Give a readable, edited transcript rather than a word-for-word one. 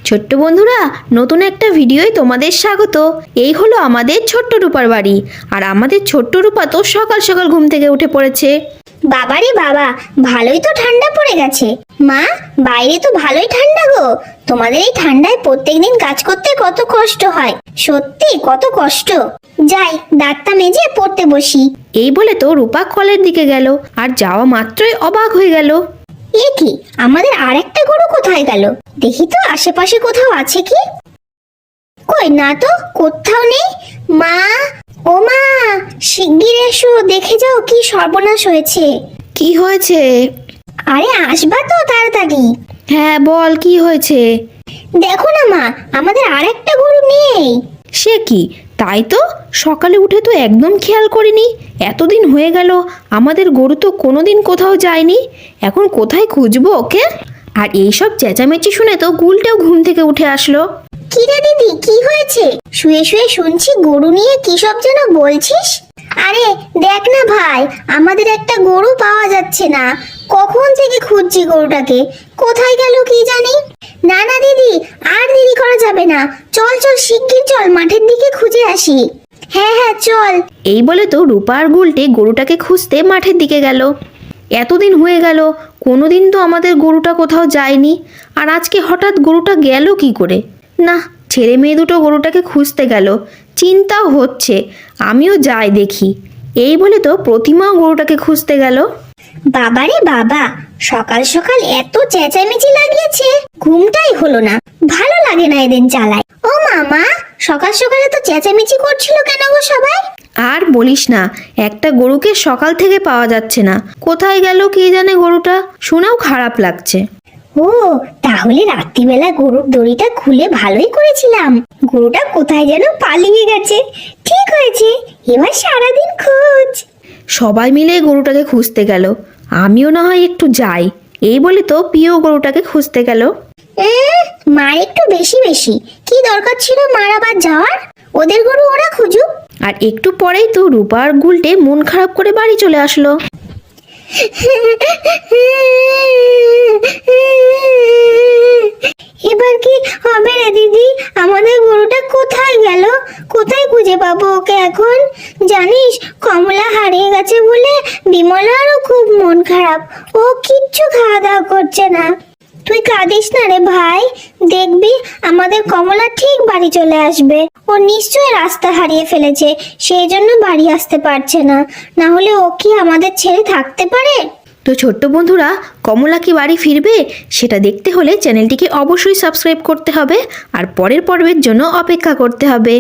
ছোট্ট বন্ধুরা, নতুন একটা ভিডিওয় তোমাদের স্বাগত। এই হলো আমাদের ছোট্ট রূপার বাড়ি। আর আমাদের ছোট্ট রূপা তো সকাল সকাল ঘুম থেকে উঠে পড়েছে। বাবারে বাবা, ভালোই তো ঠান্ডা পড়ে গেছে। মা, বাইরে তো ভালোই ঠান্ডা গো। তোমাদের এই ঠান্ডায় প্রত্যেকদিন কাজ করতে কত কষ্ট হয়, সত্যি কত কষ্ট। যাই দাঁতটা মেজে পড়তে বসি। এই বলে তো রূপা কলের দিকে গেল, আর যাওয়া মাত্রই অবাক হয়ে গেল। এ কি, আমাদের আরেকটা গরু কোথায় গেল? দেখি তো আশেপাশে কোথাও আছে কি। কই না তো, কোথাও নেই। মা, ও মা, শিগগির এসো, দেখে যাও কি সর্বনাশ হয়েছে। কি হয়েছে? আরে আসবা তো তাড়াতাড়ি। হ্যাঁ বল, কি হয়েছে? দেখো না মা, আমাদের আরেকটা গরু নেই। সে কি, তাই তো সকালে উঠে তো একদম খেয়াল করিনি। এতদিন হয়ে গেল, আমাদের গরু তো কোনোদিন কোথাও যায়নি। এখন কোথায় খুঁজবো ওকে? আর এইসব চেঁচামেচি শুনে তো গুলটেও ঘুম থেকে উঠে আসলো। কি রে দিদি, কি হয়েছে? শুয়ে শুয়ে শুনছি গরু নিয়ে কি সব যেন বলছিস। আরে দেখ না ভাই, আমাদের একটা গরু পাওয়া যাচ্ছে না। কখন থেকে খুঁজছি গরুটাকে, কোথায় গেল কি জানি। না না দিদি, আর দেরি করা যাবে না। চল চল, শিগগির চল, মাঠের দিকে খুঁজে আসি। হ্যাঁ হ্যাঁ চল। এই বলে তো রূপা আর গুলটে গরুটাকে খুঁজতে মাঠের দিকে গেল। এতদিন হয়ে গেল, কোনোদিন তো আমাদের গরুটা কোথাও যায়নি। আর আজকে হঠাৎ গরুটা গেল কি করে? না, ছেলে মেয়ে দুটো গরুটাকে খুঁজতে গেল। চিন্তাও হচ্ছে, আমিও যাই দেখি। এই বলে তো প্রতিমাও গরুটাকে খুঁজতে গেল। বাবারে বাবা, সকাল সকাল এত চেঁচামেচি লাগিয়েছে, ঘুমটাই হলো না। ভালো লাগে না এদের জ্বালায়। ও মামা, সকাল সকালে তো চেঁচামেচি করছিল কেন গো সবাই? আর বলিস না, একটা গরুকে সকাল থেকে পাওয়া যাচ্ছে না। কোথায় গেল কে জানে গরুটা, শুনেও খারাপ লাগছে। ও, তাহলে রাত্রিবেলা গরুর দড়িটা খুলে ভালোই করেছিলাম। গরুটা কোথায় যেন পালিয়ে গেছে। ঠিক হয়েছে, এবার সারাদিন খোঁজ। সবাই মিলে গরুটাকে খুঁজতে গেল, আমিও না হয় একটু যাই। এই বলে তো পিও গরুটাকে খুঁজতে গেল। মার একটু বেশি বেশি, কি দরকার ছিল মার আবার যাওয়ার? ওদের গরু ওরা খুঁজুক। আর একটু পরেই তো রূপা আর গুলটে মন খারাপ করে বাড়ি চলে আসলো। এবার কি হবে রে দিদি? আমাদের গরুটা কোথায় গেল? কোথায় খুঁজে পাবো ওকে এখন? জানিস, কমলা হারিয়ে গেছে বলে বিমলারও খুব মন খারাপ। ও কিচ্ছু খাওয়া দাওয়া করছে না। তুই কাঁদিস না রে ভাই, দেখবি আমাদের কমলা ঠিক বাড়ি চলে আসবে। ও নিশ্চয়ই রাস্তা হারিয়ে ফেলেছে, সেই জন্য বাড়ি আসতে পারছে না। না হলে ও কি আমাদের ছেড়ে থাকতে পারে? তো ছোট্ট বন্ধুরা, কমলা কি বাড়ি ফিরবে সেটা দেখতে হলে চ্যানেলটিকে অবশ্যই সাবস্ক্রাইব করতে হবে, আর পরের পর্বের জন্য অপেক্ষা করতে হবে।